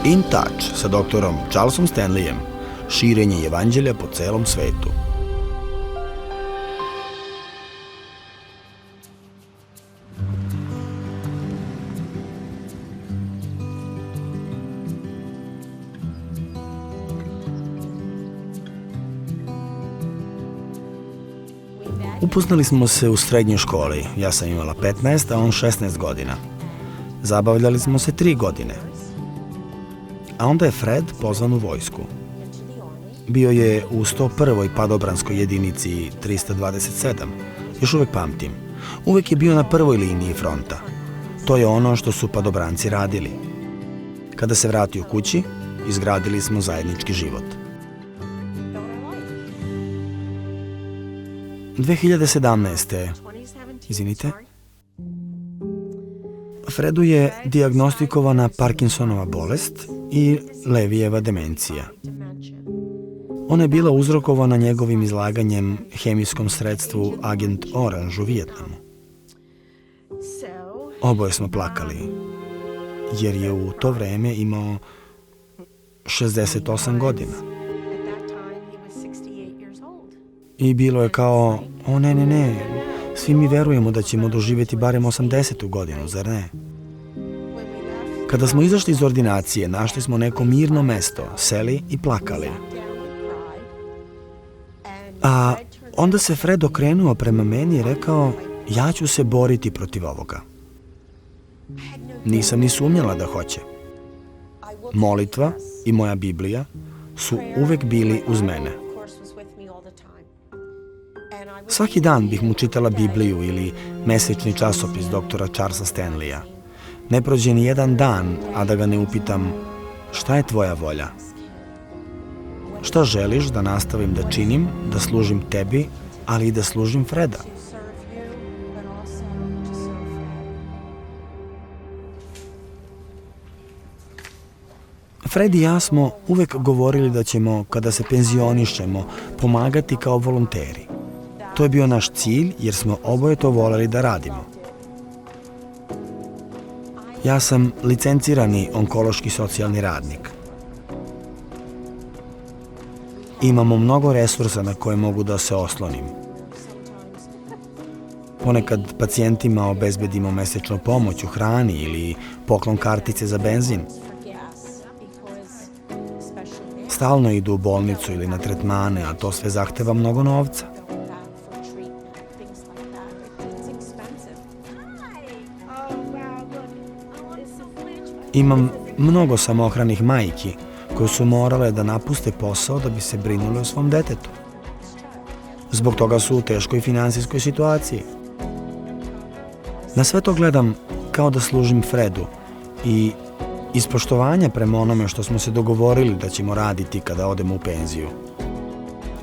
In Touch sa doktorom Charlesom Stanleyem. Širenje evanđelja po celom svetu. Upoznali smo se u srednjoj školi. Ja sam imala 15, a on 16 godina. Zabavljali smo se 3 godine. A onda je Fred pozvan u vojsku. Bio je u 101. padobranskoj jedinici 327. Još uvek pamtim. Uvek je bio na prvoj liniji fronta. To je ono što su padobranci radili. Kada se vratio kući, izgradili smo zajednički život. 2017. Izvinite. Fredu je dijagnostikovana Parkinsonova bolest i Levijeva demencija. Ona je bila uzrokovana njegovim izlaganjem hemijskom sredstvu Agent Orange u Vijetnamu. Oboje smo plakali, jer je u to vreme imao 68 godina. I bilo je kao, o ne, svi mi verujemo da ćemo doživjeti barem 80. godinu, zar ne? Kada smo izašli iz ordinacije, našli smo neko mirno mesto, seli i plakali. A onda se Fred okrenuo prema meni i rekao, ja ću se boriti protiv ovoga. Nisam ni sumnjala da hoće. Molitva i moja Biblija su uvek bili uz mene. Svaki dan bih mu čitala Bibliju ili mesečni časopis doktora Charlesa Stanleya. Ne prođe ni jedan dan, a da ga ne upitam, šta je tvoja volja? Šta želiš da nastavim da činim, da služim tebi, ali i da služim Freda? Fred i ja smo uvek govorili da ćemo, kada se penzionišemo, pomagati kao volonteri. To je bio naš cilj, jer smo oboje to voleli da radimo. Ja sam licencirani onkološki socijalni radnik. Imamo mnogo resursa na koje mogu da se oslonim. Ponekad pacijentima obezbedimo mesečnu pomoć u hrani ili poklon kartice za benzin. Stalno idu u bolnicu ili na tretmane, a to sve zahteva mnogo novca. Imam mnogo samohranih majki koje su morale da napuste posao da bi se brinule o svom detetu. Zbog toga su u teškoj finansijskoj situaciji. Na sve to gledam kao da služim Fredu i iz poštovanja prema onome što smo se dogovorili da ćemo raditi kada odemo u penziju.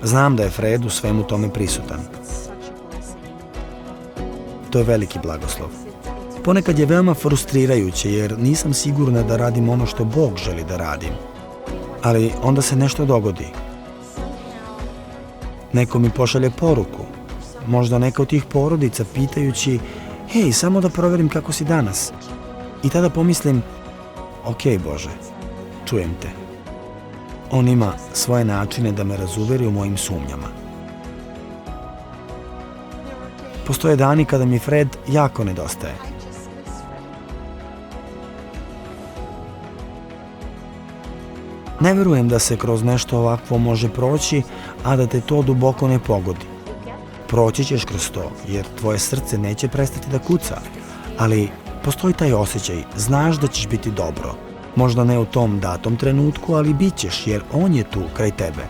Znam da je Fred u svemu tome prisutan. To je veliki blagoslov. Ponekad je veoma frustrirajuće jer nisam sigurna da radim ono što Bog želi da radim. Ali onda se nešto dogodi. Neko mi pošalje poruku. Možda neka od tih porodica pitajući, hej, samo da proverim kako si danas. I tada pomislim, ok, Bože, čujem te. On ima svoje načine da me razuveri u mojim sumnjama. Postoje dani kada mi Fred jako nedostaje. Ne verujem da se kroz nešto ovakvo može proći, a da te to duboko ne pogodi. Proći ćeš kroz to, jer tvoje srce neće prestati da kuca, ali postoji taj osjećaj, znaš da ćeš biti dobro. Možda ne u tom datom trenutku, ali bit ćeš, jer on je tu kraj tebe.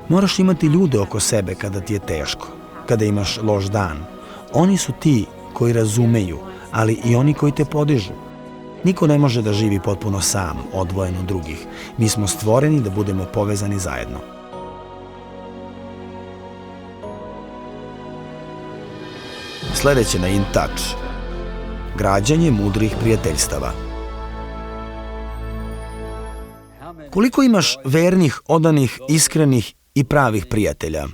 Moraš imati ljude oko sebe kada ti je teško, kada imaš loš dan. Oni su ti koji razumeju, ali i oni koji te podižu. Niko ne može da živi potpuno sam, odvojen od drugih. Mi smo stvoreni da budemo povezani zajedno. Sledeće na In Touch. Građanje mudrih prijateljstava. Koliko imaš vernih, odanih, iskrenih i pravih prijatelja?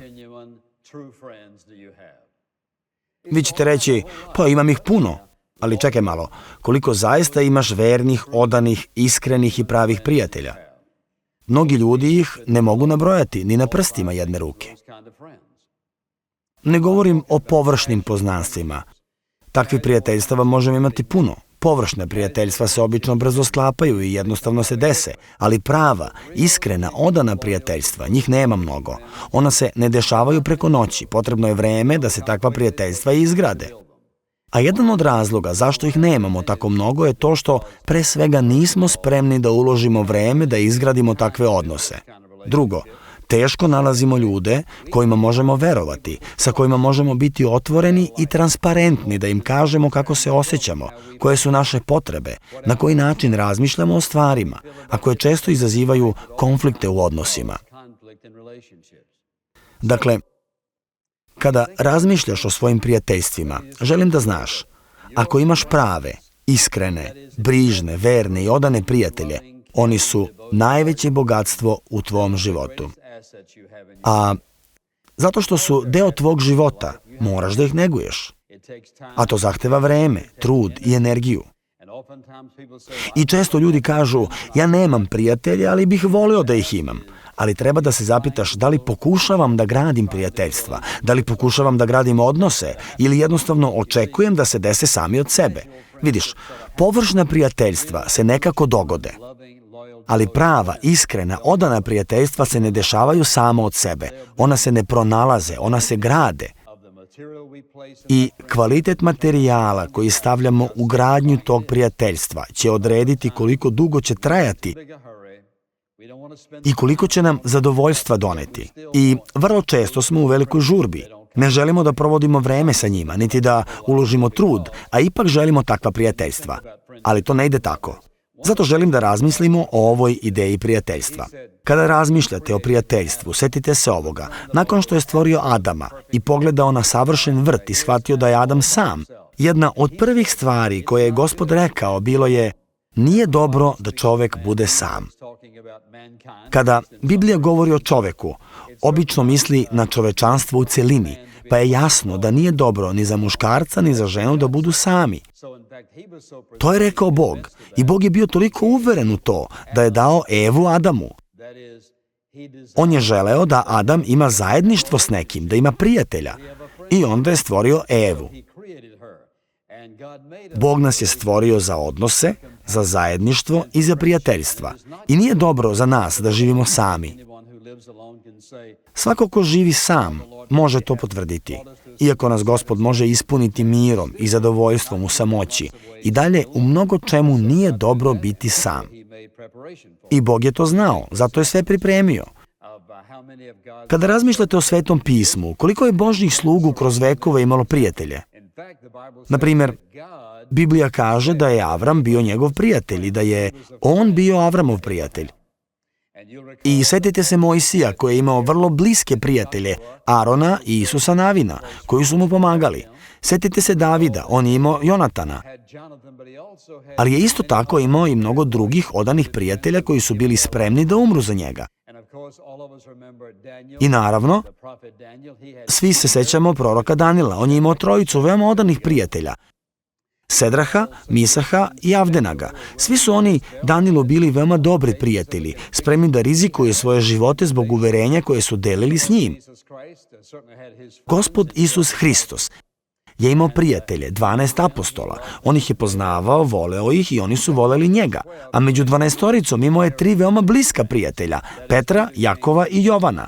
Vi ćete reći, pa imam ih puno. Ali čekaj malo, koliko zaista imaš vernih, odanih, iskrenih i pravih prijatelja? Mnogi ljudi ih ne mogu nabrojati ni na prstima jedne ruke. Ne govorim o površnim poznanstvima. Takvih prijateljstava možemo imati puno. Površne prijateljstva se obično brzo sklapaju i jednostavno se dese, ali prava, iskrena, odana prijateljstva, njih nema mnogo. Ona se ne dešavaju preko noći, potrebno je vreme da se takva prijateljstva izgrade. A jedan od razloga zašto ih nemamo tako mnogo je to što pre svega nismo spremni da uložimo vreme da izgradimo takve odnose. Drugo, teško nalazimo ljude kojima možemo verovati, sa kojima možemo biti otvoreni i transparentni da im kažemo kako se osjećamo, koje su naše potrebe, na koji način razmišljamo o stvarima, a koje često izazivaju konflikte u odnosima. Dakle, kada razmišljaš o svojim prijateljstvima, želim da znaš, ako imaš prave, iskrene, brižne, verne i odane prijatelje, oni su najveće bogatstvo u tvom životu. A zato što su deo tvog života, moraš da ih neguješ. A to zahteva vreme, trud i energiju. I često ljudi kažu, ja nemam prijatelje, ali bih volio da ih imam. Ali treba da se zapitaš da li pokušavam da gradim prijateljstva, da li pokušavam da gradim odnose ili jednostavno očekujem da se dese sami od sebe. Vidiš, površna prijateljstva se nekako dogode, ali prava, iskrena, odana prijateljstva se ne dešavaju samo od sebe. Ona se ne pronalaze, ona se grade. I kvalitet materijala koji stavljamo u gradnju tog prijateljstva će odrediti koliko dugo će trajati i koliko će nam zadovoljstva doneti. I vrlo često smo u velikoj žurbi. Ne želimo da provodimo vreme sa njima, niti da uložimo trud, a ipak želimo takva prijateljstva. Ali to ne ide tako. Zato želim da razmislimo o ovoj ideji prijateljstva. Kada razmišljate o prijateljstvu, setite se ovoga. Nakon što je stvorio Adama i pogledao na savršen vrt i shvatio da je Adam sam, jedna od prvih stvari koje je Gospod rekao bilo je: nije dobro da čovek bude sam. Kada Biblija govori o čoveku, obično misli na čovečanstvo u celini, pa je jasno da nije dobro ni za muškarca ni za ženu da budu sami. To je rekao Bog i Bog je bio toliko uveren u to da je dao Evu Adamu. On je želeo da Adam ima zajedništvo s nekim, da ima prijatelja i onda je stvorio Evu. Bog nas je stvorio za odnose, za zajedništvo i za prijateljstva. I nije dobro za nas da živimo sami. Svako ko živi sam može to potvrditi. Iako nas Gospod može ispuniti mirom i zadovoljstvom u samoći, i dalje u mnogo čemu nije dobro biti sam. I Bog je to znao, zato je sve pripremio. Kada razmišljate o Svetom pismu, koliko je Božjih slugu kroz vekove imalo prijatelje? Na primjer, Biblija kaže da je Avram bio njegov prijatelj i da je on bio Avramov prijatelj. I setite se Mojsija koji je imao vrlo bliske prijatelje, Arona i Isusa Navina, koji su mu pomagali. Setite se Davida, on je imao Jonatana. Ali je isto tako imao i mnogo drugih odanih prijatelja koji su bili spremni da umru za njega. I naravno, svi se sećamo proroka Danila. On je imao trojicu veoma odanih prijatelja. Sedraha, Misaha i Avdenaga. Svi su oni Danilu bili veoma dobri prijatelji, spremni da rizikuju svoje živote zbog uverenja koje su delili s njim. Gospod Isus Hristos je imao prijatelje, 12 apostola. On ih je poznavao, voleo ih i oni su voleli njega. A među 12-oricom imao je 3 veoma bliska prijatelja, Petra, Jakova i Jovana.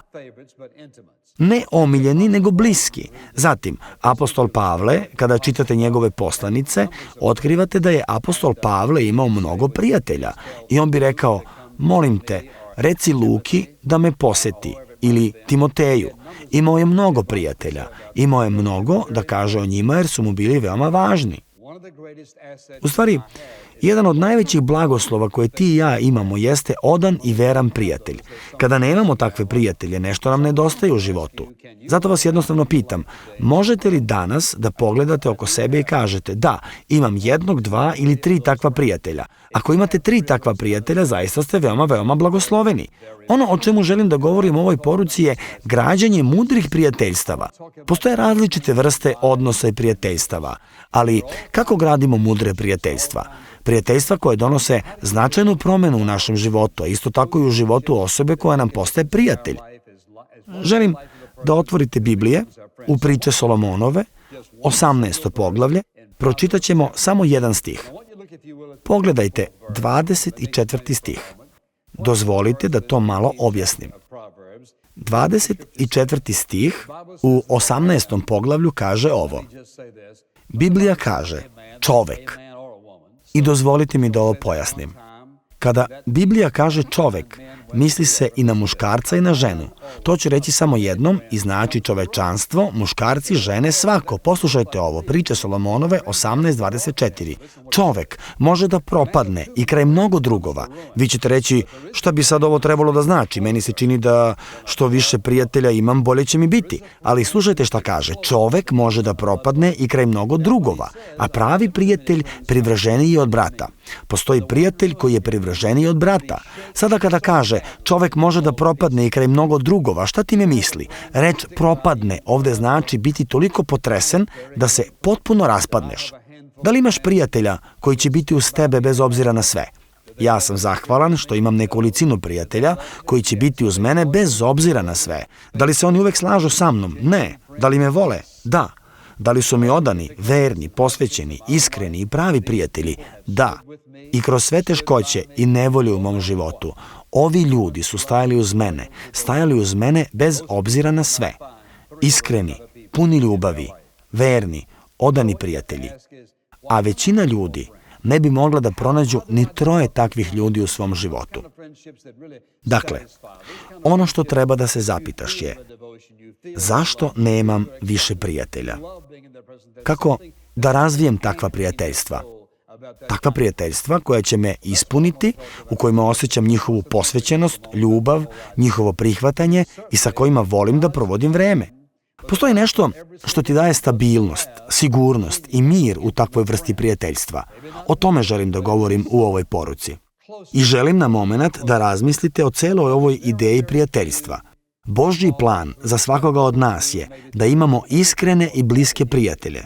Ne omiljeni, nego bliski. Zatim, apostol Pavle, kada čitate njegove poslanice, otkrivate da je apostol Pavle imao mnogo prijatelja. I on bi rekao: molim te, reci Luki da me poseti, ili Timoteju. Imao je mnogo prijatelja. Imao je mnogo da kaže o njima jer su mu bili veoma važni. U stvari, jedan od najvećih blagoslova koje ti i ja imamo jeste odan i veran prijatelj. Kada nemamo takve prijatelje, nešto nam nedostaje u životu. Zato vas jednostavno pitam, možete li danas da pogledate oko sebe i kažete: da, imam 1, 2 ili 3 takva prijatelja. Ako imate 3 takva prijatelja, zaista ste veoma, veoma blagosloveni. Ono o čemu želim da govorim u ovoj poruci je građenje mudrih prijateljstava. Postoje različite vrste odnosa i prijateljstava, ali kako Kako gradimo mudre prijateljstva? Prijateljstva koje donose značajnu promenu u našem životu, a isto tako i u životu osobe koja nam postaje prijatelj. Želim da otvorite Biblije u priče Solomonove, 18. poglavlje, pročitat ćemo samo jedan stih. Pogledajte 24. stih. Dozvolite da to malo objasnim. 24. stih u 18. poglavlju kaže ovo. Biblija kaže čovek. I dozvolite mi da ovo pojasnim. Kada Biblija kaže čovek, misli se i na muškarca i na ženu. To ću reći samo jednom i znači čovečanstvo, muškarci, žene, svako. Poslušajte ovo, priče Solomonove 18:24. Čovek može da propadne i kraj mnogo drugova. Vi ćete reći, šta bi sad ovo trebalo da znači? Meni se čini da što više prijatelja imam, bolje će mi biti. Ali slušajte šta kaže. Čovek može da propadne i kraj mnogo drugova, a pravi prijatelj privrženi je od brata. Postoji prijatelj koji je privrženi od brata. Sada kada kaže čovek može da propadne i kraj mnogo drugova, šta time misli? Reč propadne ovde znači biti toliko potresen da se potpuno raspadneš. Da li imaš prijatelja koji će biti uz tebe bez obzira na sve? Ja sam zahvalan što imam nekolicinu prijatelja koji će biti uz mene bez obzira na sve. Da li se oni uvek slažu sa mnom? Ne. Da li me vole? Da. Da li su mi odani, verni, posvećeni, iskreni i pravi prijatelji? Da. I kroz sve teškoće i nevolje u mom životu, ovi ljudi su stajali uz mene bez obzira na sve. Iskreni, puni ljubavi, verni, odani prijatelji. A većina ljudi ne bi mogla da pronađu ni 3 takvih ljudi u svom životu. Dakle, ono što treba da se zapitaš je, zašto nemam više prijatelja? Kako da razvijem takva prijateljstva? Takva prijateljstva koja će me ispuniti, u kojima osjećam njihovu posvećenost, ljubav, njihovo prihvatanje i sa kojima volim da provodim vreme. Postoji nešto što ti daje stabilnost, sigurnost i mir u takvoj vrsti prijateljstva. O tome želim da govorim u ovoj poruci. I želim na moment da razmislite o celoj ovoj ideji prijateljstva. Božji plan za svakoga od nas je da imamo iskrene i bliske prijatelje.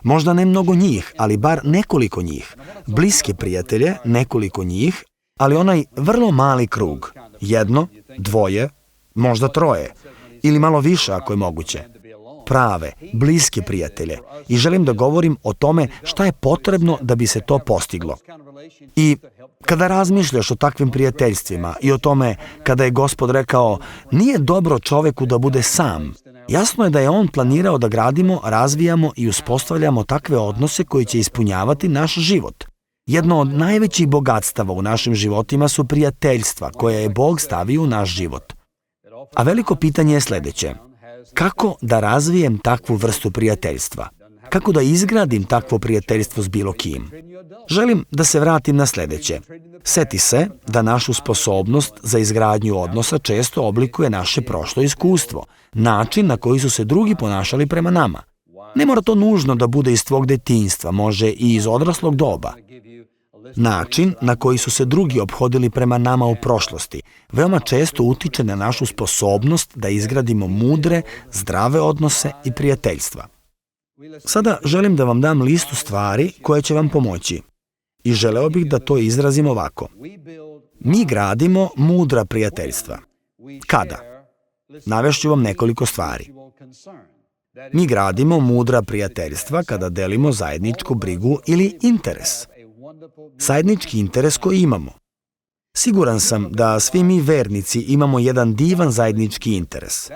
Možda ne mnogo njih, ali bar nekoliko njih. Bliske prijatelje, nekoliko njih, ali onaj vrlo mali krug. 1, 2, možda 3. Ili malo više ako je moguće. Prave, bliske prijatelje. I želim da govorim o tome šta je potrebno da bi se to postiglo. I kada razmišljaš o takvim prijateljstvima i o tome kada je Gospod rekao nije dobro čoveku da bude sam, jasno je da je on planirao da gradimo, razvijamo i uspostavljamo takve odnose koji će ispunjavati naš život. Jedno od najvećih bogatstava u našim životima su prijateljstva koje je Bog stavio u naš život. A veliko pitanje je sledeće. Kako da razvijem takvu vrstu prijateljstva? Kako da izgradim takvo prijateljstvo s bilo kim? Želim da se vratim na sledeće. Seti se da našu sposobnost za izgradnju odnosa često oblikuje naše prošlo iskustvo, način na koji su se drugi ponašali prema nama. Ne mora to nužno da bude iz tvog detinjstva, može i iz odraslog doba. Način na koji su se drugi ophodili prema nama u prošlosti veoma često utiče na našu sposobnost da izgradimo mudre, zdrave odnose i prijateljstva. Sada želim da vam dam listu stvari koje će vam pomoći i želeo bih da to izrazim ovako. Mi gradimo mudra prijateljstva. Kada? Navešću vam nekoliko stvari. Mi gradimo mudra prijateljstva kada delimo zajedničku brigu ili interes. Zajednički interes koji imamo. Siguran sam da svi mi vernici imamo jedan divan zajednički interes.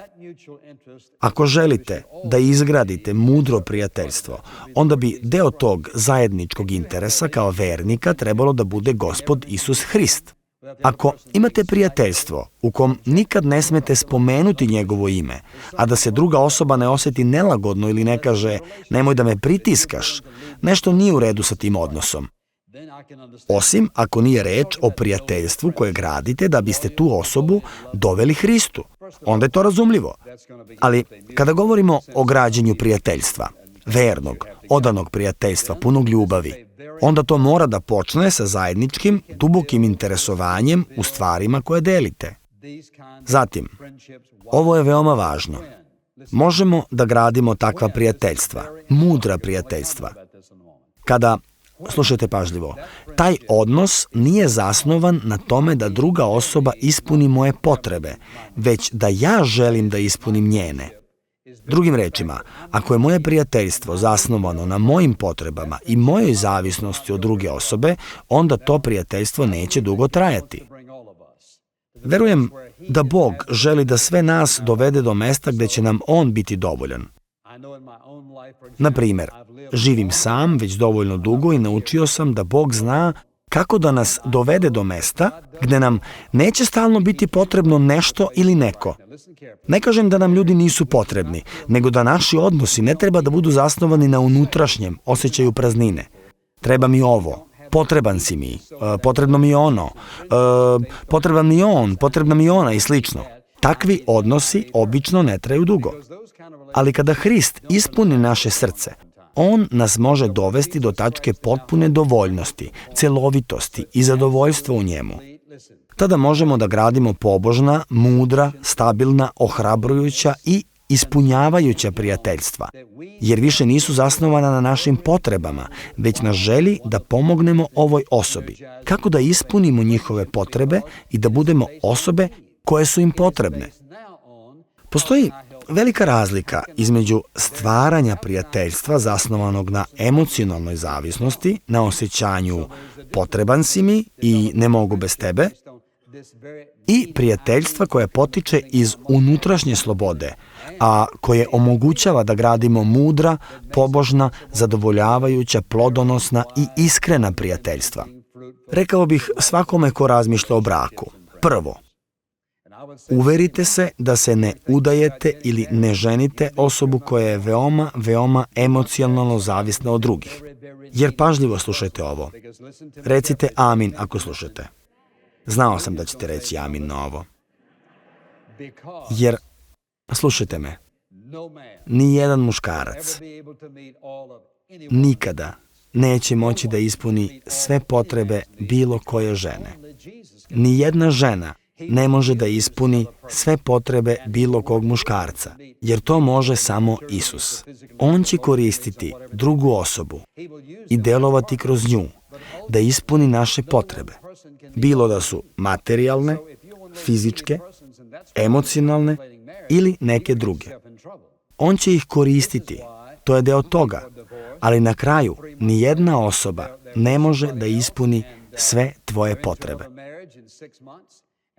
Ako želite da izgradite mudro prijateljstvo, onda bi deo tog zajedničkog interesa kao vernika trebalo da bude Gospod Isus Hrist. Ako imate prijateljstvo u kom nikad ne smete spomenuti njegovo ime, a da se druga osoba ne oseti nelagodno ili ne kaže nemoj da me pritiskaš, nešto nije u redu sa tim odnosom. Osim ako nije reč o prijateljstvu koje gradite da biste tu osobu doveli Hristu. Onda je to razumljivo. Ali kada govorimo o građenju prijateljstva, vernog, odanog prijateljstva, punog ljubavi, onda to mora da počne sa zajedničkim, dubokim interesovanjem u stvarima koje delite. Zatim, ovo je veoma važno. Možemo da gradimo takva prijateljstva, mudra prijateljstva. Slušajte pažljivo, taj odnos nije zasnovan na tome da druga osoba ispuni moje potrebe, već da ja želim da ispunim njene. Drugim rečima, ako je moje prijateljstvo zasnovano na mojim potrebama i mojoj zavisnosti od druge osobe, onda to prijateljstvo neće dugo trajati. Verujem da Bog želi da sve nas dovede do mesta gde će nam On biti dovoljan. Na primjer, živim sam već dovoljno dugo i naučio sam da Bog zna kako da nas dovede do mesta gde nam neće stalno biti potrebno nešto ili neko. Ne kažem da nam ljudi nisu potrebni, nego da naši odnosi ne treba da budu zasnovani na unutrašnjem osjećaju praznine. Treba mi ovo, potreban si mi, potrebno mi je ono, potreban mi je on, potrebna mi je ona i slično. Takvi odnosi obično ne traju dugo. Ali kada Hrist ispuni naše srce, On nas može dovesti do tačke potpune dovoljnosti, celovitosti i zadovoljstva u njemu. Tada možemo da gradimo pobožna, mudra, stabilna, ohrabrujuća i ispunjavajuća prijateljstva, jer više nisu zasnovana na našim potrebama, već na želji da pomognemo ovoj osobi, kako da ispunimo njihove potrebe i da budemo osobe koje su im potrebne. Postoji velika razlika između stvaranja prijateljstva zasnovanog na emocionalnoj zavisnosti, na osjećanju potreban si mi i ne mogu bez tebe, i prijateljstva koje potiče iz unutrašnje slobode, a koje omogućava da gradimo mudra, pobožna, zadovoljavajuća, plodonosna i iskrena prijateljstva. Rekao bih svakome ko razmišlja o braku. Prvo, uverite se da se ne udajete ili ne ženite osobu koja je veoma, veoma emocionalno zavisna od drugih. Jer pažljivo slušajte ovo. Recite amin ako slušate. Znao sam da ćete reći amin na ovo. Jer, slušajte me, nijedan muškarac nikada neće moći da ispuni sve potrebe bilo koje žene. Nijedna žena ne može da ispuni sve potrebe bilo kog muškarca, jer to može samo Isus. On će koristiti drugu osobu i delovati kroz nju da ispuni naše potrebe, bilo da su materijalne, fizičke, emocionalne ili neke druge. On će ih koristiti, to je deo toga, ali na kraju nijedna osoba ne može da ispuni sve tvoje potrebe.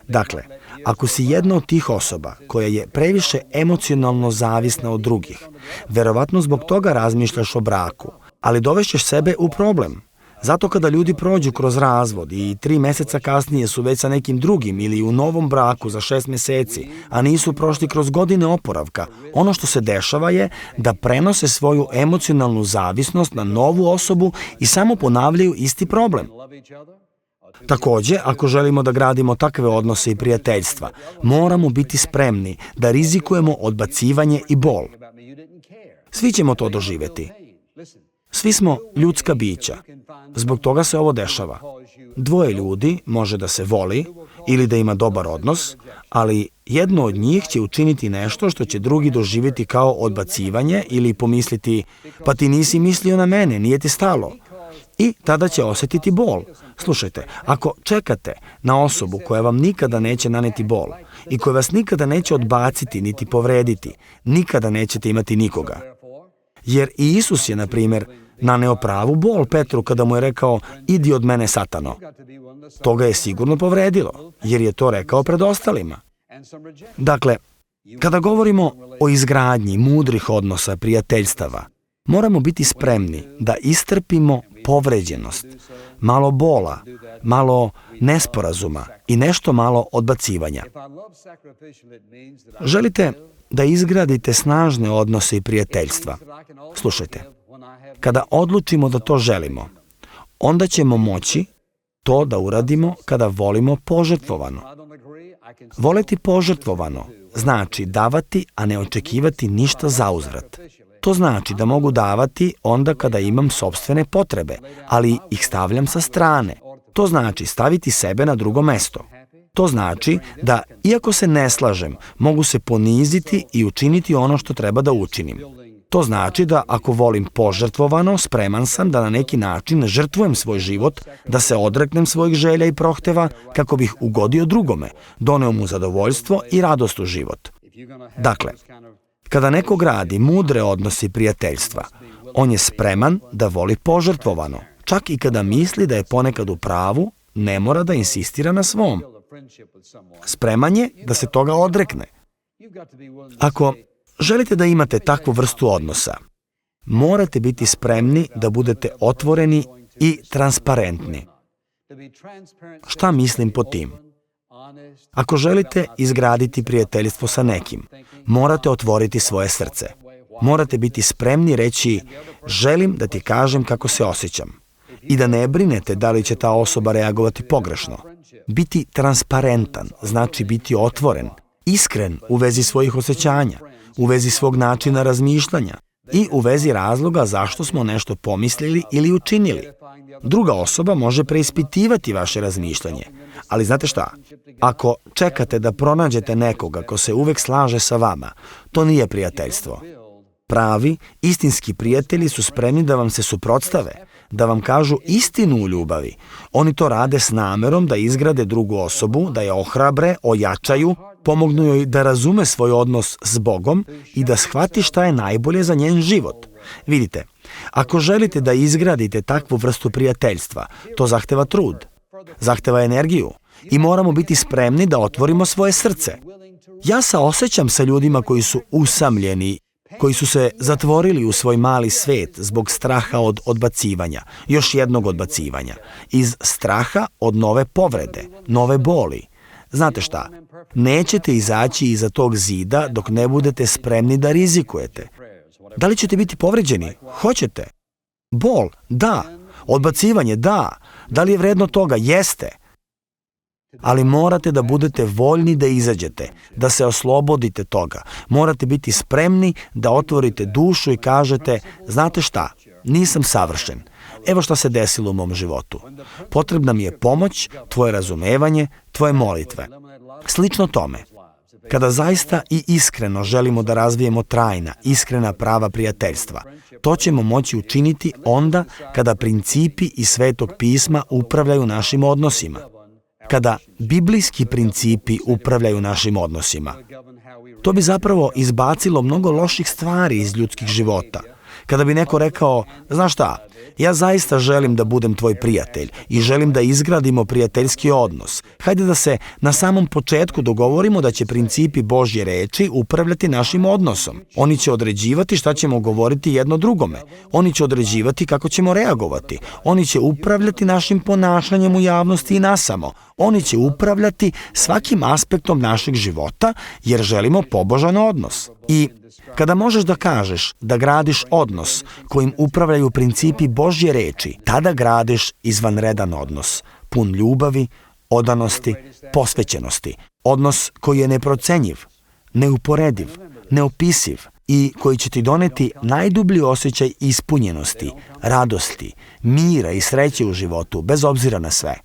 Dakle, ako si jedna od tih osoba koja je previše emocionalno zavisna od drugih, verovatno zbog toga razmišljaš o braku, ali dovešćeš sebe u problem. Zato kada ljudi prođu kroz razvod i 3 meseca kasnije su već sa nekim drugim ili u novom braku za 6 meseci, a nisu prošli kroz godine oporavka, ono što se dešava je da prenose svoju emocionalnu zavisnost na novu osobu i samo ponavljaju isti problem. Takođe, ako želimo da gradimo takve odnose i prijateljstva, moramo biti spremni da rizikujemo odbacivanje i bol. Svi ćemo to doživeti. Svi smo ljudska bića. Zbog toga se ovo dešava. Dvoje ljudi može da se voli ili da ima dobar odnos, ali jedno od njih će učiniti nešto što će drugi doživjeti kao odbacivanje ili pomisliti, pa ti nisi mislio na mene, nije ti stalo. I tada će osjetiti bol. Slušajte, ako čekate na osobu koja vam nikada neće naneti bol i koja vas nikada neće odbaciti niti povrediti, nikada nećete imati nikoga. Jer i Isus je, na primjer, naneo pravu bol Petru kada mu je rekao, idi od mene, Satano. To ga je sigurno povredilo, jer je to rekao pred ostalima. Dakle, kada govorimo o izgradnji mudrih odnosa, prijateljstava, moramo biti spremni da istrpimo povređenost, malo bola, malo nesporazuma i nešto malo odbacivanja. Želite da izgradite snažne odnose i prijateljstva? Slušajte, kada odlučimo da to želimo, onda ćemo moći to da uradimo kada volimo požrtvovano. Voleti požrtvovano znači davati, a ne očekivati ništa zauzvrat. To znači da mogu davati onda kada imam sopstvene potrebe, ali ih stavljam sa strane. To znači staviti sebe na drugo mesto. To znači da, iako se ne slažem, mogu se poniziti i učiniti ono što treba da učinim. To znači da ako volim požrtvovano, spreman sam da na neki način žrtvujem svoj život, da se odreknem svojih želja i prohteva kako bih ugodio drugome, doneo mu zadovoljstvo i radost u život. Dakle, kada neko gradi mudre odnose i prijateljstva, on je spreman da voli požrtvovano. Čak i kada misli da je ponekad u pravu, ne mora da insistira na svom. Spreman je da se toga odrekne. Ako želite da imate takvu vrstu odnosa, morate biti spremni da budete otvoreni i transparentni. Šta mislim pod tim? Ako želite izgraditi prijateljstvo sa nekim, morate otvoriti svoje srce. Morate biti spremni reći, želim da ti kažem kako se osjećam. I da ne brinete da li će ta osoba reagovati pogrešno. Biti transparentan znači biti otvoren, iskren u vezi svojih osjećanja, u vezi svog načina razmišljanja i u vezi razloga zašto smo nešto pomislili ili učinili. Druga osoba može preispitivati vaše razmišljanje, ali znate šta? Ako čekate da pronađete nekoga ko se uvek slaže sa vama, to nije prijateljstvo. Pravi, istinski prijatelji su spremni da vam se suprotstave, da vam kažu istinu u ljubavi. Oni to rade s namerom da izgrade drugu osobu, da je ohrabre, ojačaju, pomognu joj da razume svoj odnos s Bogom i da shvati šta je najbolje za njen život. Vidite, ako želite da izgradite takvu vrstu prijateljstva, to zahteva trud, zahteva energiju i moramo biti spremni da otvorimo svoje srce. Ja se osjećam sa ljudima koji su usamljeni, koji su se zatvorili u svoj mali svet zbog straha od odbacivanja, još jednog odbacivanja, iz straha od nove povrede, nove boli. Znate šta? Nećete izaći iza tog zida dok ne budete spremni da rizikujete. Da li ćete biti povređeni? Hoćete. Bol? Da. Odbacivanje? Da. Da li je vredno toga? Jeste. Ali morate da budete voljni da izađete, da se oslobodite toga. Morate biti spremni da otvorite dušu i kažete, znate šta, nisam savršen. Evo šta se desilo u mom životu. Potrebna mi je pomoć, tvoje razumevanje, tvoje molitve. Slično tome. Kada zaista i iskreno želimo da razvijemo trajna, iskrena prava prijateljstva, to ćemo moći učiniti onda kada principi iz Svetog pisma upravljaju našim odnosima. Kada biblijski principi upravljaju našim odnosima. To bi zapravo izbacilo mnogo loših stvari iz ljudskih života. Kada bi neko rekao, znaš šta, ja zaista želim da budem tvoj prijatelj i želim da izgradimo prijateljski odnos. Hajde da se na samom početku dogovorimo da će principi Božje reči upravljati našim odnosom. Oni će određivati šta ćemo govoriti jedno drugome. Oni će određivati kako ćemo reagovati. Oni će upravljati našim ponašanjem u javnosti i nasamo. Oni će upravljati svakim aspektom našeg života jer želimo pobožan odnos. I kada možeš da kažeš da gradiš odnos kojim upravljaju principi Božje reči, tada gradiš izvanredan odnos, pun ljubavi, odanosti, posvećenosti. Odnos koji je neprocenjiv, neuporediv, neopisiv i koji će ti doneti najdublji osjećaj ispunjenosti, radosti, mira i sreće u životu, bez obzira na sve.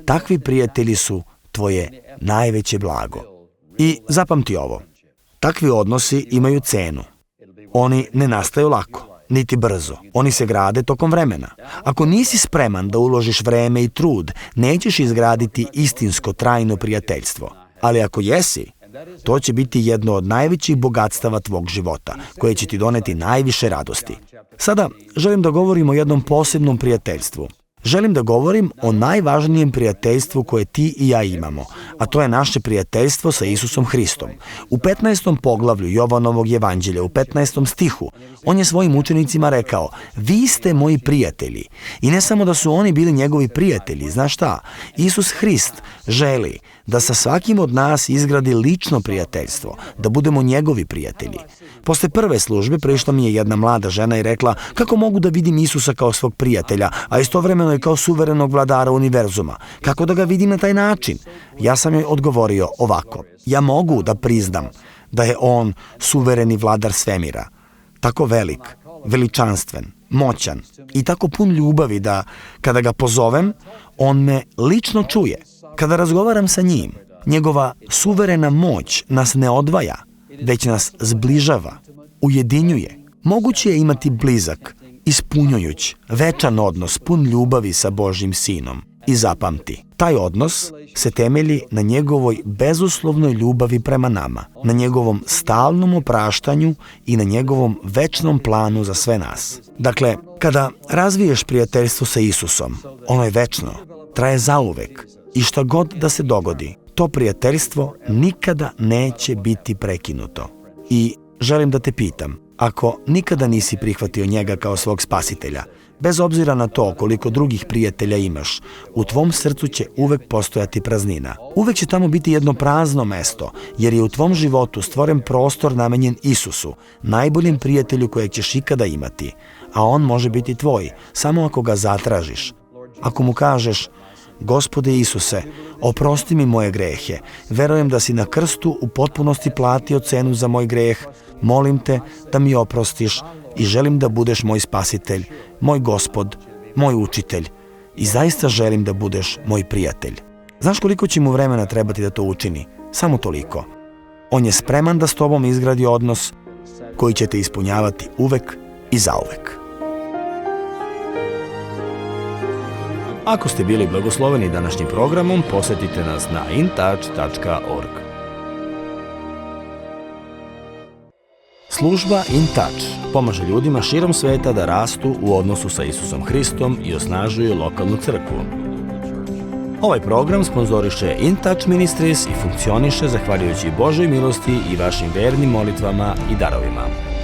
Takvi prijatelji su tvoje najveće blago. I zapamti ovo. Takvi odnosi imaju cenu. Oni ne nastaju lako, niti brzo. Oni se grade tokom vremena. Ako nisi spreman da uložiš vreme i trud, nećeš izgraditi istinsko trajno prijateljstvo. Ali ako jesi, to će biti jedno od najvećih bogatstava tvog života, koje će ti doneti najviše radosti. Sada želim da govorim o jednom posebnom prijateljstvu. Želim da govorim o najvažnijem prijateljstvu koje ti i ja imamo, a to je naše prijateljstvo sa Isusom Hristom. U 15. poglavlju Jovanovog evanđelja, u 15. stihu, on je svojim učenicima rekao, vi ste moji prijatelji. I ne samo da su oni bili njegovi prijatelji, znaš šta? Isus Hrist želi da sa svakim od nas izgradi lično prijateljstvo, da budemo njegovi prijatelji. Posle prve službe prišla mi je jedna mlada žena i rekla, kako mogu da vidim Isusa kao svog prijatelja, a istovremeno i kao suverenog vladara univerzuma? Kako da ga vidim na taj način? Ja sam joj odgovorio ovako, ja mogu da priznam da je on suvereni vladar svemira, tako velik, veličanstven, moćan i tako pun ljubavi da kada ga pozovem, on me lično čuje. Kada razgovaram sa njim, njegova suverena moć nas ne odvaja, već nas zbližava, ujedinjuje, Moguće je imati blizak, ispunjujuć, večan odnos pun ljubavi sa Božjim Sinom. I zapamti, taj odnos se temelji na njegovoj bezuslovnoj ljubavi prema nama, na njegovom stalnom opraštanju i na njegovom večnom planu za sve nas. Dakle, kada razviješ prijateljstvo sa Isusom, ono je večno, traje zauvek i šta god da se dogodi, to prijateljstvo nikada neće biti prekinuto. I želim da te pitam, ako nikada nisi prihvatio njega kao svog spasitelja, bez obzira na to koliko drugih prijatelja imaš, u tvom srcu će uvek postojati praznina. Uvek će tamo biti jedno prazno mesto, jer je u tvom životu stvoren prostor namenjen Isusu, najboljem prijatelju kojeg ćeš ikada imati, a on može biti tvoj, samo ako ga zatražiš. Ako mu kažeš, Gospode Isuse, oprosti mi moje grehe, verujem da si na krstu u potpunosti platio cenu za moj greh, molim te da mi oprostiš i želim da budeš moj spasitelj, moj Gospod, moj učitelj i zaista želim da budeš moj prijatelj. Znaš koliko će mu vremena trebati da to učini? Samo toliko. On je spreman da s tobom izgradi odnos koji će te ispunjavati uvek i zauvek. Ako ste bili blagosloveni današnjim programom, posetite nas na intouch.org. Služba InTouch pomaže ljudima širom sveta da rastu u odnosu sa Isusom Hristom i osnažuju lokalnu crkvu. Ovaj program sponzoriše InTouch Ministries i funkcioniše zahvaljujući Božoj milosti i vašim vernim molitvama i darovima.